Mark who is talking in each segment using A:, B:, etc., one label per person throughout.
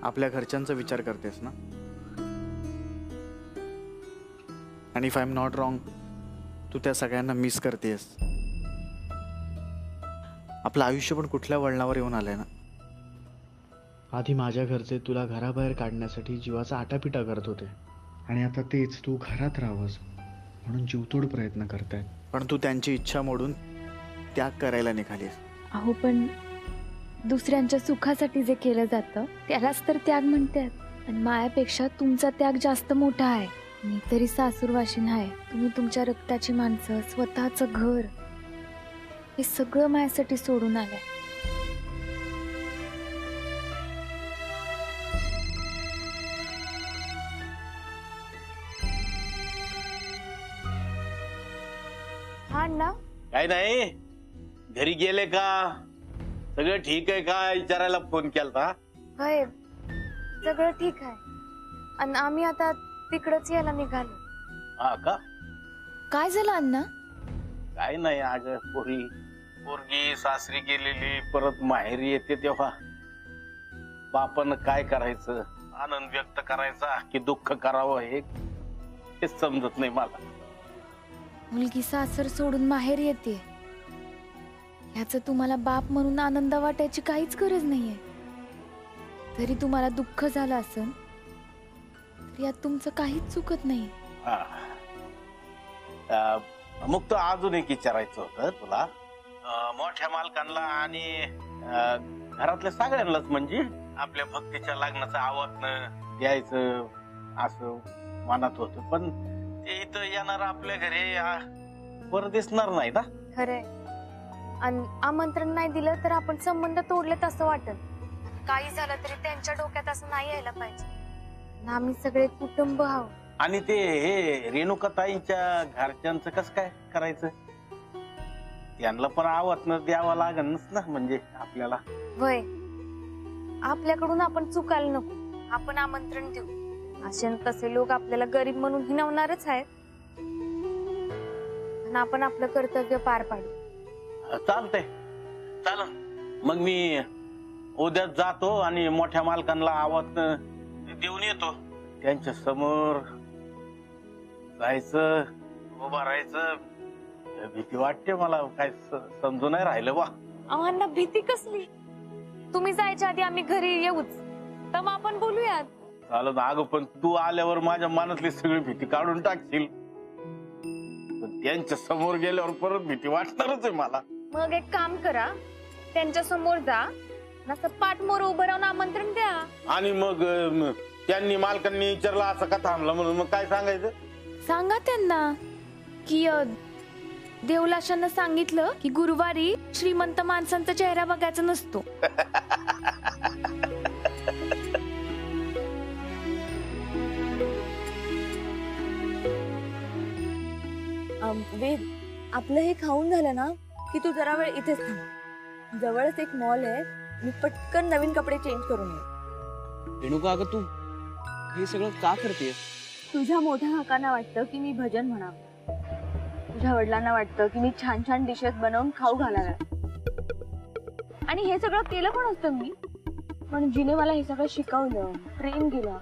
A: आपल्या घरच्यांचा विचार करतेस ना. आणि if I am not wrong, तू त्या सगळ्यांना मिस करतेस. आपलं आयुष्य पण कुठल्या वळणावर येऊन आलंय ना. आधी माझ्या घरचे तुला घराबाहेर काढण्यासाठी जीवाचा आटापिटा करत होते, आणि आता तेच तू घरात राहावंस म्हणून जीवतोड प्रयत्न करतायत. पण तू त्यांची इच्छा मोडून त्याग करायला निघालीस.
B: अहो, पण दुसऱ्यांच्या सुखासाठी जे केलं जातं त्यालाच तर त्याग म्हणतात. आणि मायापेक्षा तुमचा त्याग जास्त मोठा आहे. मी तरी सासूरवाशीन आहे, तुम्ही तुमच्या रक्ताची माणसं, स्वतःचं घर, हे सगळं माझ्यासाठी सोडून आलंय. हा ना,
C: काय नाही, घरी गेले का? सगळं ठीक आहे का विचारायला फोन केलता.
B: होय, सगळं ठीक आहे. आणि आम्ही आता तिकडच यायला निघालो.
C: हा का?
B: काय झालं अण्णा?
C: काय नाही, अगं पोरगी सासरी गेलेली परत माहेरी येते तेव्हा बापानं काय करायचं, आनंद व्यक्त करायचा की दुःख करावं हेच समजत नाही मला.
B: मुलगी सासर सोडून माहेर येते, ह्याचं तुम्हाला बाप म्हणून आनंद वाटायची काहीच गरज नाहीये. तरी तुम्हाला दुःख झालं असेल तर यात तुमचं काहीच चुकत नाही.
C: मग तो अजून एक विचारायचं होतं तुला. मोठ्या मालकांना आणि घरातल्या सगळ्यांनाच, म्हणजे आपल्या भक्तीच्या लग्नाचं आवाहन द्यायचं असं मनात होतं, पण ते इथं येणार आपल्या घरी परत दिसणार नाही ना.
B: खरंय, आणि आमंत्रण नाही दिलं तर आपण संबंध तोडलेत असं वाटत. काही झालं तरी त्यांच्या डोक्यात असं नाही यायला पाहिजे. आम्ही सगळे कुटुंब आहोत.
C: आणि ते हे रेणुकाताईंच्या घरच्यांचं कसं काय करायचं? त्यांना पण आवाहन द्यावं लागेलच ना, म्हणजे आपल्याला.
B: वय, आपल्याकडून आपण चुकायला नको, आपण आमंत्रण देऊ. असे न तसे लोक आपल्याला गरीब म्हणून हिणवणारच आहेत, आणि आपण आपलं कर्तव्य पार पाडू.
C: चालतंय, चालन. मग मी उद्या जातो आणि मोठ्या मालकांना आवाहन देऊन येतो. त्यांच्या समोर जायचं, उभा राहायचं, भीती वाटते मला. काय समजून नाही राहिलं बा.
B: आम्हाला भीती कसली? तुम्ही जायच्या आधी आम्ही घरी येऊच, तर मग आपण बोलूयात.
C: चालत. अगं पण तू आल्यावर माझ्या मनातली सगळी भीती काढून टाकशील. पण त्यांच्या समोर गेल्यावर परत भीती वाटणारच आहे मला.
B: मग एक काम करा, त्यांच्या समोर जा, नसं पाठमोर उभं राहून आमंत्रण द्या.
C: आणि मग त्यांनी मालकांनी विचारलं असं का थांबलं म्हणून मग काय सांगायचं?
B: सांगा त्यांना की देवलाशांना सांगितलं की गुरुवारी श्रीमंत माणसांचा चेहरा बघायचा नसतो.
D: वेद, आपलं हे खाऊन झालं ना की तू जरा वेळ इथेच थांब. जवळच एक मॉल आहे, मी पटकन नवीन कपडे चेंज करून ये.
E: रेणुका, अगं तू हे सगळं का करतेस?
D: तुझ्या मोठ्या काकांना वाटतं की मी भजन म्हणावं, तुझ्या वडिलांना वाटतं की मी छान छान डिशेस बनवून खाऊ घालाव्या. आणि हे सगळं केलं पण असतं मी, पण जिने मला हे सगळं शिकवलं, ट्रेन केलं,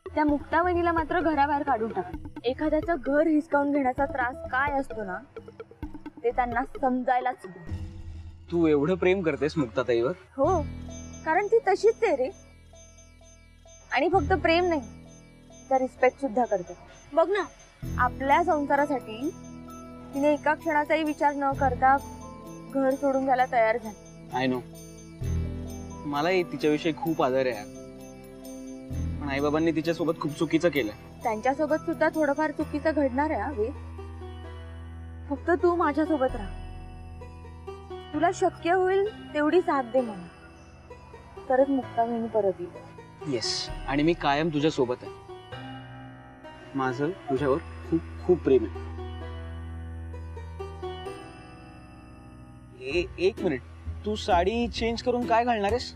D: त्या मुक्ता वहिनीला मात्र घराबाहेर काढून टाकलं. एखाद्याचं घर हिसकावून घेण्याचा त्रास काय असतो ना, ते त्यांना समजायलाच.
E: तू एवढं प्रेम करतेस मुक्ताताईवर?
D: हो, कारण ती तशीच आहे रे. आणि फक्त प्रेम नाही, तर रिस्पेक्ट सुद्धा करते. बघ ना, आपल्या संसारासाठी तिने एका क्षणाचाही विचार न करता घर सोडून जायला तयार झाली.
E: आय नो, मलाही तिच्याविषयी खूप आदर आहे, पण आई बाबांनी तिच्यासोबत खूप चुकीचं केलं.
D: त्यांच्यासोबत सुद्धा थोडंफार चुकीचं घडणार आहे. फक्त तू माझ्यासोबत राहा, तुला शक्य होईल तेवढी साथ दे मला, तरच मुक्ता वहिनी परत येईल.
E: येस, आणि मी कायम तुझ्या सोबत आहे. माझं तुझ्यावर खूप खूप प्रेम आहे. एक मिनिट, तू साडी चेंज करून काय घालणार आहेस?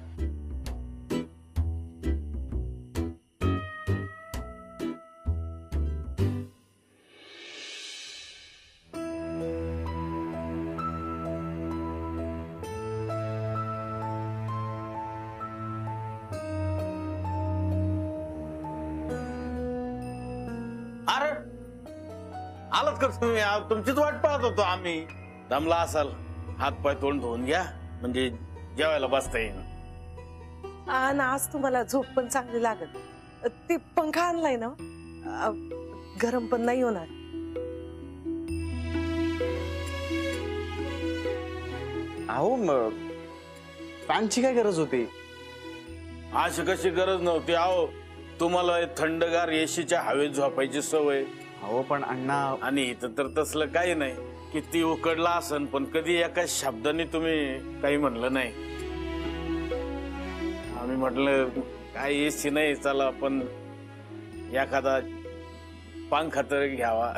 C: आलात का तुम्ही? तुमचीच वाट पाहत होतो आम्ही. दमला असाल, हात पाय तोंड धुवून घ्या, म्हणजे जेवायला बसता येईल.
F: आणि आज तुम्हाला झोप पण चांगली लागत. ती पंखा आणलाय ना, गरम पण नाही होणार.
A: अहो फॅनची काय गरज होती?
C: अशी कशी गरज नव्हती अहो. तुम्हाला थंडगार एसीच्या हवेत झोपायची सवय.
A: अहो पण अण्णा,
C: आणि इथं तर तसलं काही नाही. किती उकडला असन पण कधी एका शब्दाने तुम्ही काही म्हणलं नाही. आम्ही म्हटलं काय एसी नाही, चला पण एखादा पंखा तर घ्यावा.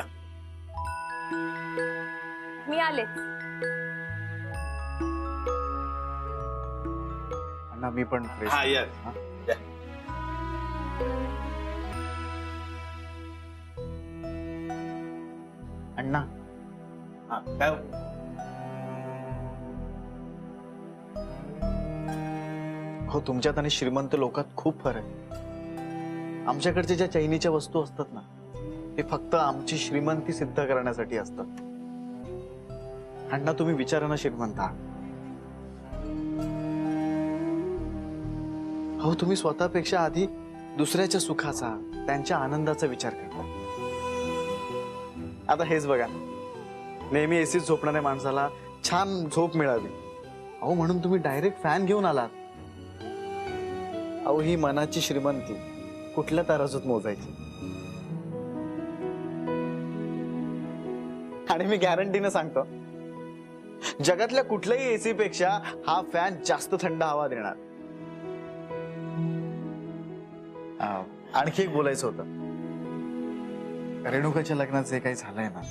D: मी आले.
A: अण्णा मी पण फ्रेश.
C: हा या.
A: अण्णा
C: हा, काय
A: हो, तुमच्यात आणि श्रीमंत लोकात खूप फरक आहे. आमच्याकडच्या ज्या चैनीच्या वस्तू असतात ना, ते फक्त आमची श्रीमंती सिद्ध करण्यासाठी असतात. अण्णा तुम्ही विचारा ना, श्रीमंत आहात. हो, तुम्ही स्वतःपेक्षा आधी दुसऱ्याच्या सुखाचा, त्यांच्या आनंदाचा विचार करता. आता हेच बघा, नेहमी एसीत झोपणाऱ्या माणसाला छान झोप मिळावी, अहो म्हणून तुम्ही डायरेक्ट फॅन घेऊन आलात. अहो ही मनाची श्रीमंती कुठल्या तराजूत मोजायची? आणि मी गॅरंटीने सांगतो, जगातल्या कुठल्याही एसी पेक्षा हा फॅन जास्त थंड हवा देणार. आणखी एक बोलायचं होतं. रेणुकाच्या लग्नात जे काही झालंय ना,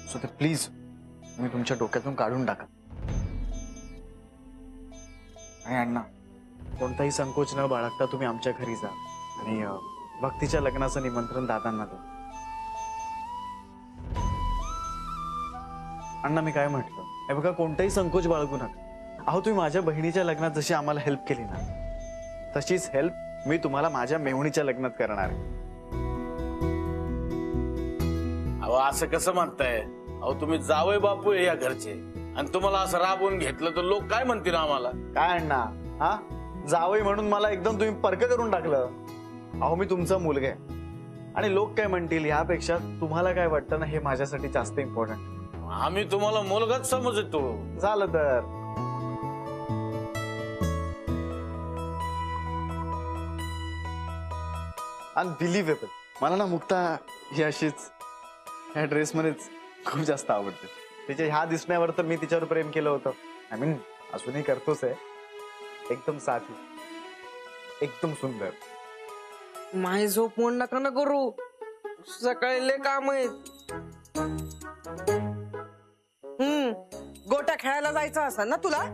A: सो ते प्लीज तुम्ही तुमच्या डोक्यातून काढून टाका. आणि अण्णा, कोणताही संकोच न बाळगता तुम्ही आमच्या घरी जा आणि भक्तीच्या लग्नाचं निमंत्रण दादांना द्या. अण्णा मी काय म्हटलं, हे बघा, कोणताही संकोच बाळगू नका. अहो तुम्ही माझ्या बहिणीच्या लग्नात जशी आम्हाला हेल्प केली ना, तशीच हेल्प मी तुम्हाला माझ्या मेहुणीच्या लग्नात करणार आहे.
C: अहो असं कसं म्हणताय? अहो तुम्ही जावई बापू आहे या घरचे, आणि तुम्हाला असं राबवून घेतलं तर लोक काय म्हणतील आम्हाला?
A: काय अण्णा, हा जावई म्हणून मला एकदम तुम्ही परक करून टाकलं. अहो मी तुमचा मुलगा आहे, आणि लोक काय म्हणतील यापेक्षा तुम्हाला काय वाटतं ना, हे माझ्यासाठी जास्त इम्पॉर्टंट.
C: आम्ही तुम्हाला मुलगाच समजतो.
A: झालं तर अनबिलिव्हेबल. मला ना मुक्ता ही अशीच ह्या ड्रेसमध्येच खूप जास्त आवडते. तिच्या ह्या दिसण्यावर तर मी तिच्यावर प्रेम केलं होतं. आय मीन अजूनही करतोच आहे. एकदम साधी, एकदम सुंदर.
F: माय झोप मोड नका ना करू, सकाळी लय काम आहेत. गोट्या खेळायला जायचं असं ना तुला?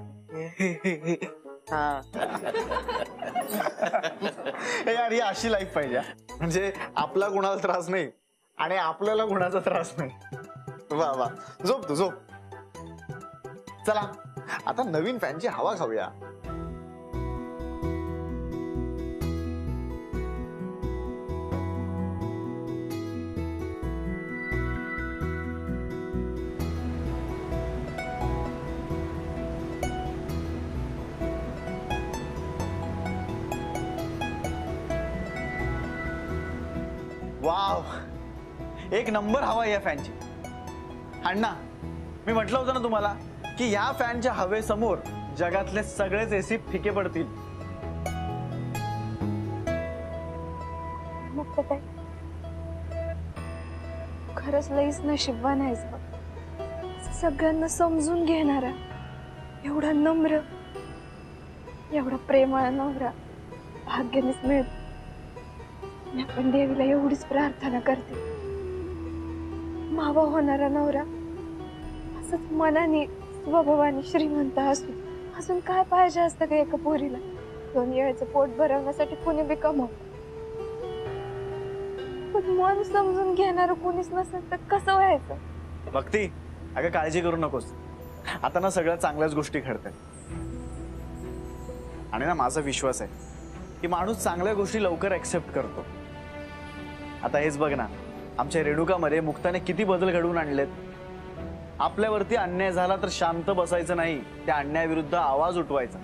A: यार ही अशी लाईफ पाहिजे, म्हणजे आपला गुणाला त्रास नाही आणि आपल्याला गुणाचा त्रास नाही. वा वा, झोप तू झोप. चला आता नवीन फॅनची हवा खाऊया. वाव, एक नंबर हवा या फॅनची. अण्णा मी म्हटलं होतं ना तुम्हाला की या फॅनच्या हवेसमोर जगातले सगळेच एसी फिके पडतील.
B: मग काय, खरंच लईच नशीबवान आहेस बघ. सगळ्यांना समजून घेणारा, एवढा नम्र, एवढा प्रेमळ नवरा भाग्यानेच मिळत. मी पण देवीला एवढीच प्रार्थना करते, मावा होणारा नवरा असंच मनाने स्वभावाने श्रीमंत असू. अजून काय पाहिजे असतं का एका पोरीला? 2 वेळेचं पोट भरवण्यासाठी कोणी बी कमवतं, पण मन समजून घेणार कोणीच नसेल तर कसं व्हायचं?
A: भक्ती, अगं काळजी करू नकोस. आता ना सगळ्या चांगल्याच गोष्टी घडतात. आणि ना माझा विश्वास आहे की माणूस चांगल्या गोष्टी लवकर ऍक्सेप्ट करतो. आता हेच बघ ना, आमच्या रेणुकामध्ये मुक्ताने किती बदल घडवून आणलेत. आपल्यावरती अन्याय झाला तर शांत बसायचं नाही, त्या अन्यायाविरुद्ध आवाज उठवायचा,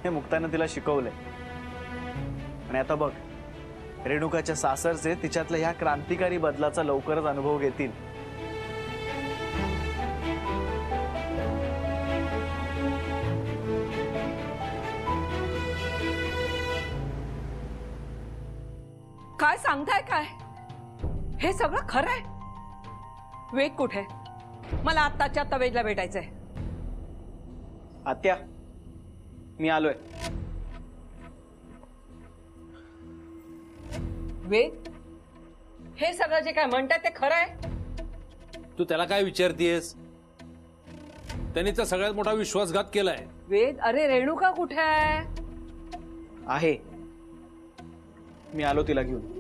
A: हे मुक्ताने तिला शिकवलंय. आणि आता बघ, रेणुकाच्या सासरचे तिच्यातल्या ह्या क्रांतिकारी बदलाचा लवकरच अनुभव घेतील.
G: काय सांगताय काय? हे सगळं खरं आहे? वेद कुठे? मला आत्ताच्या आत्ता वेदला भेटायचंय.
E: आत्या, मी आलोय.
G: वेद, हे सगळं जे काय म्हणतात ते खरं आहे?
H: तू त्याला काय विचारतीयस? त्यांनी तर सगळ्यात मोठा विश्वासघात केलाय.
G: वेद, अरे रेणुका कुठे आहे?
E: आहे, मी आलो तिला घेऊन.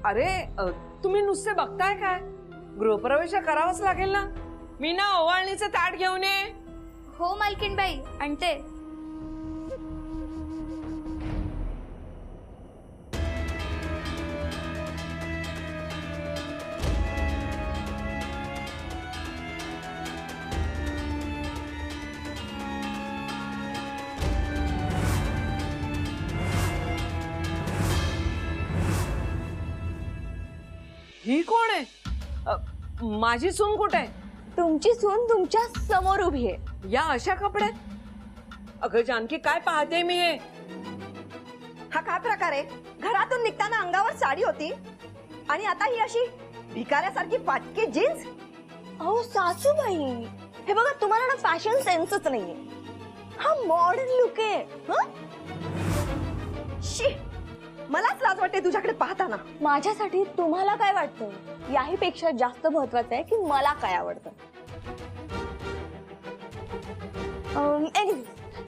G: अरे तुम्ही नुसते बघताय काय? गृहप्रवेश करावाच लागेल ना. मी ना ओवाळणीचं ताट घेऊन ये.
B: हो मालकीनबाई, आणते.
G: ही कोण आहे? माझी सून कुठे आहे?
D: तुमची सून तुमच्या समोर उभी आहे.
G: या अशा कपड्यात? अगं जानकी, काय पाहते मी हे?
I: हा काय प्रकार आहे? घरातून निघताना अंगावर साडी होती आणि आता ही अशी भिकाऱ्यासारखी फाटकी जीन्स.
D: अहो सासूबाई,
I: हे बघा, तुम्हाला ना फॅशन सेन्सच नाहीये. हा मॉडर्न लुक आहे. हं? शी, मलाच लाज वाटते तुझ्याकडे पाहताना.
D: माझ्यासाठी तुम्हाला काय वाटतं याही पेक्षा जास्त महत्वाचं आहे की मला काय आवडतं.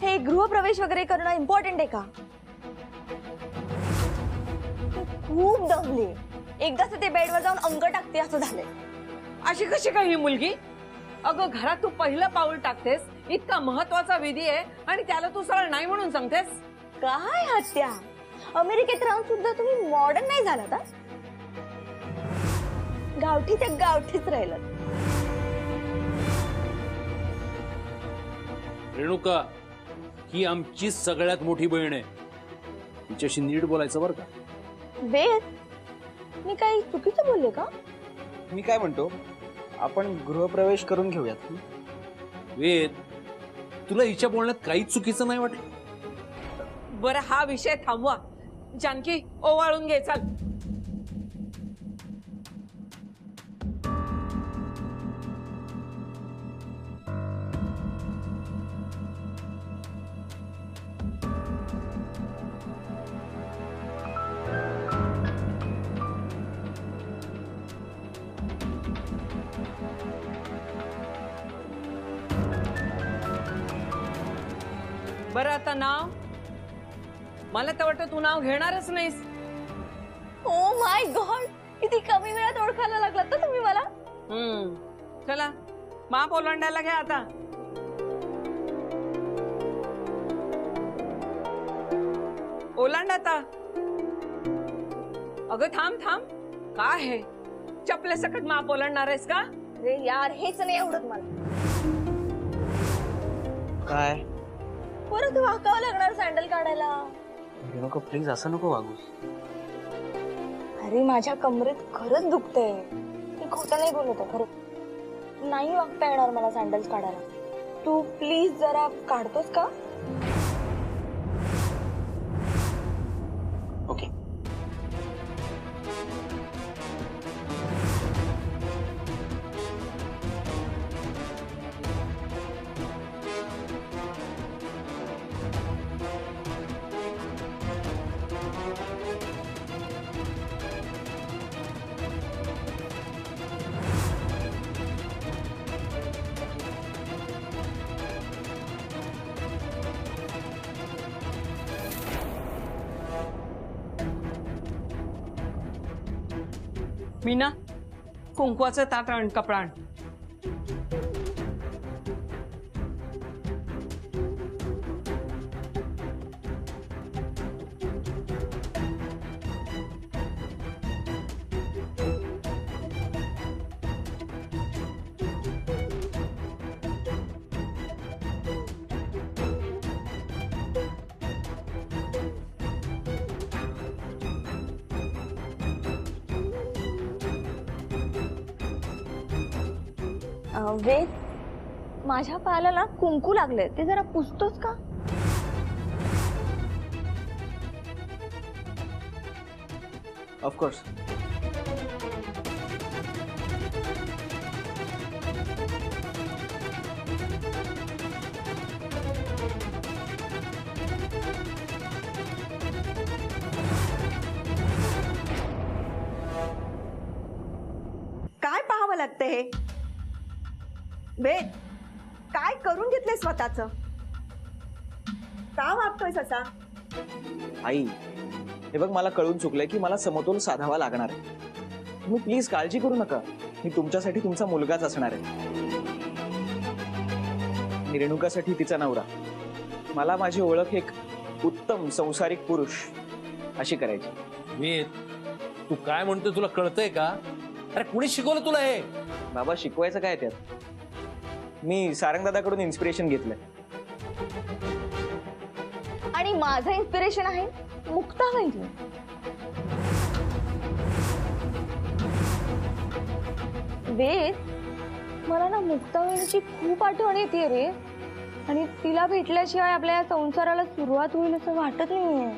I: हे गृहप्रवेश वगैरे करणं इम्पॉर्टंट आहे का? खूप दमले. एकदाच ते बेडवर जाऊन अंग टाकते असं झालंय.
G: अशी कशी काय ही मुलगी? अगं घरात तू पहिलं पाऊल टाकतेस, इतका महत्वाचा विधी आहे आणि त्याला तू सरळ नाही म्हणून सांगतेस?
I: काय हत्या, अमेरिकेत राहून सुद्धा तुम्ही मॉडर्न नाही झालात. गावठी ते गावठीच राहिलं.
H: रेणुका ही आमची सगळ्यात मोठी बहीण आहे. तिच्याशी नीट बोलायचं बरं का.
D: वेद, मी काही चुकीचं बोलले का?
E: मी काय म्हणतो, आपण गृहप्रवेश करून घेऊयात.
H: वेद, तुला हिच्या बोलण्यात काहीच चुकीचं नाही वाटलं?
G: बरं, हा विषय थांबवा. जानकी, ओवाळून घे चल. बरं, आता नाव? मला तर वाटतं तू नाव घेणारच नाहीस.
D: ओ माय गॉड, किती कमी वेळात ओळखायला लागलात तर तुम्ही मला.
G: चला, माप ओलांडायला घ्या आता. ओलांड आता. अगं थांब थांब, काय हे चपल्यासकट माप ओलांडणार आहेस का?
D: अरे यार, हेच नाही आवडत मला.
E: काय
D: परत वाकावं लागणार सँडल काढायला.
E: रेणुका, प्लीज असं नको वागूस.
D: अरे माझ्या कमरेत खरंच दुखतंय. मी खोटं नाही बोलत आहे, खरं नाही वागता येणार मला सँडल्स काढायला. तू प्लीज जरा काढतोस का?
E: ओके.
G: मीना, कुंकवाचं ताट आण, कपडा आण.
D: वेद, माझ्या पायाला ना कुंकू लागले, ते जरा पुसतोस का?
E: ऑफकोर्स.
I: काय पाहावं लागतं हे? वेद, काय करून घेतलंय स्वतःच? का वागतोयस असा?
E: आई, हे बघ, मला कळून चुकलंय की मला समतोल साधावा लागणार आहे. तुम्ही प्लीज काळजी करू नका. मी तुमच्यासाठी तुमचा मुलगाच असणार आहे. मी रेणुकासाठी तिचा नवरा. मला माझी ओळख एक उत्तम संसारिक पुरुष अशी करायची.
H: मी तू काय म्हणतोय तुला कळतंय का? अरे कुणी शिकवलं तुला हे?
E: बाबा, शिकवायचं काय त्यात? मी सारंगदादाकडून इन्स्पिरेशन घेतलंय.
D: आणि माझं इन्स्पिरेशन आहे मुक्ताबाई. वेद, मला ना मुक्ताबाईंची खूप आठवण येते रे. आणि तिला भेटल्याशिवाय आपल्या या संसाराला सुरुवात होईल असं वाटत नाहीये.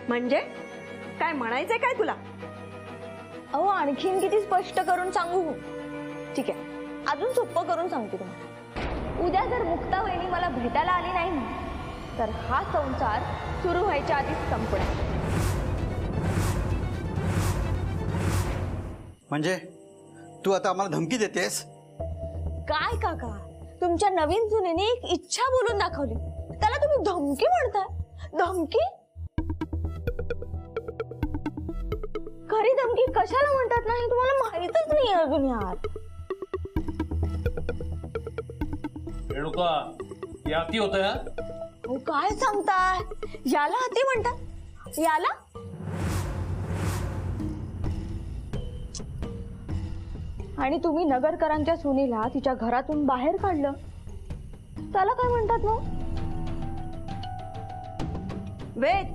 I: म्हणजे काय म्हणायचंय काय तुला?
D: अहो, आणखीन किती स्पष्ट करून सांगू? ठीक आहे, अजून सोपं करून सांगते तुम्हाला. उद्या जर मुक्ताबाईंनी मला भेटायला आली नाही ना, तर हा संसार सुरू व्हायच्या आधीच संपणार.
J: म्हणजे तू आता आम्हाला धमकी देतेस?
D: काय काका, तुमच्या नवीन सुनेने एक इच्छा बोलून दाखवली, त्याला तुम्ही धमकी म्हणताय? धमकी? खरी धमकी कशाला म्हणतात नाही तुम्हाला माहितच नाही अजून यार.
H: रेणुका, या अति होतंय हा?
D: हो, काय सांगताय? याला अति म्हणतात? याला? आणि तुम्ही नगरकरांच्या सुनेला तिच्या घरातून बाहेर काढलं, त्याला काय म्हणतात मग?
I: वेद,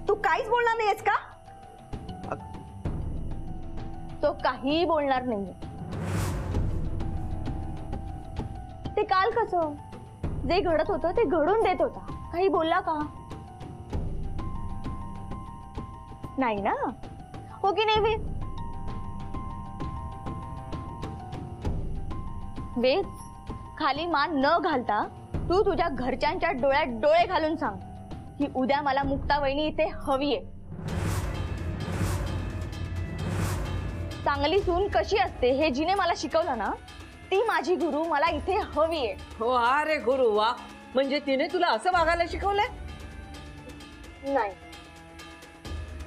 I: तू काहीच बोलणार नाहीयेस का?
D: तो काहीही बोलणार नाही. ते काल कसं जे घडत होतं ते घडून देत होता, काही बोलला का? नाही ना? हो की नाही वेद? वेद, खाली मान न घालता तू तुझ्या घरच्यांच्या डोळ्यात डोळे घालून सांग की उद्या मला मुक्ताबाईंनी इथे हवी आहे. चांगली सून कशी असते हे जिने मला शिकवलं ना, ती माझी गुरु मला इथे हवी आहे.
G: हो, अरे गुरु वा. म्हणजे तिने तुला असं वागायला शिकवलंय?
D: नाही,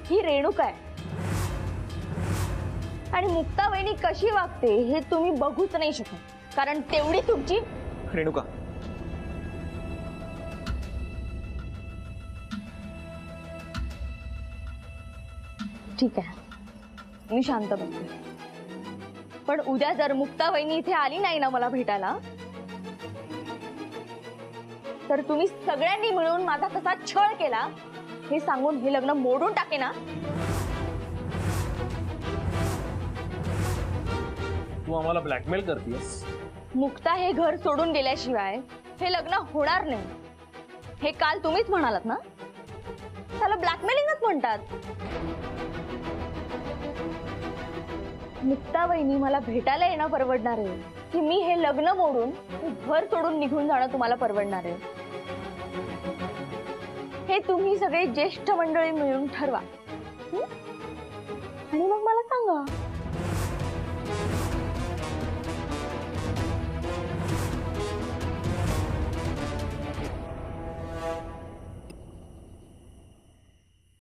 D: ही रेणुका आहे. आणि मुक्ताबाईंनी कशी वागते हे तुम्ही बघूच नाही शकत, कारण तेवढी तुमची.
E: रेणुका,
D: ठीक आहे, मी शांत बसते. पण उद्या जर मुक्ताबाईंनी इथे आली नाही ना मला भेटायला, तर तुम्ही सगळ्यांनी मिळून माझा कसा छळ केला हे सांगून हे लग्न मोडून टाके ना.
H: तू आम्हाला ब्लॅकमेल करतेस?
D: मुक्ता हे घर सोडून गेल्याशिवाय हे लग्न होणार नाही, हे काल तुम्हीच म्हणालात ना. त्याला ब्लॅकमेलिंगच म्हणतात. मुक्ताबाईंनी मला भेटायला येणं परवडणार आहे की मी हे लग्न मोडून घर सोडून निघून जाणं तुम्हाला परवडणार आहे? हे तुम्ही सगळे ज्येष्ठ मंडळी मिळून ठरवा आणि मग मला सांगा.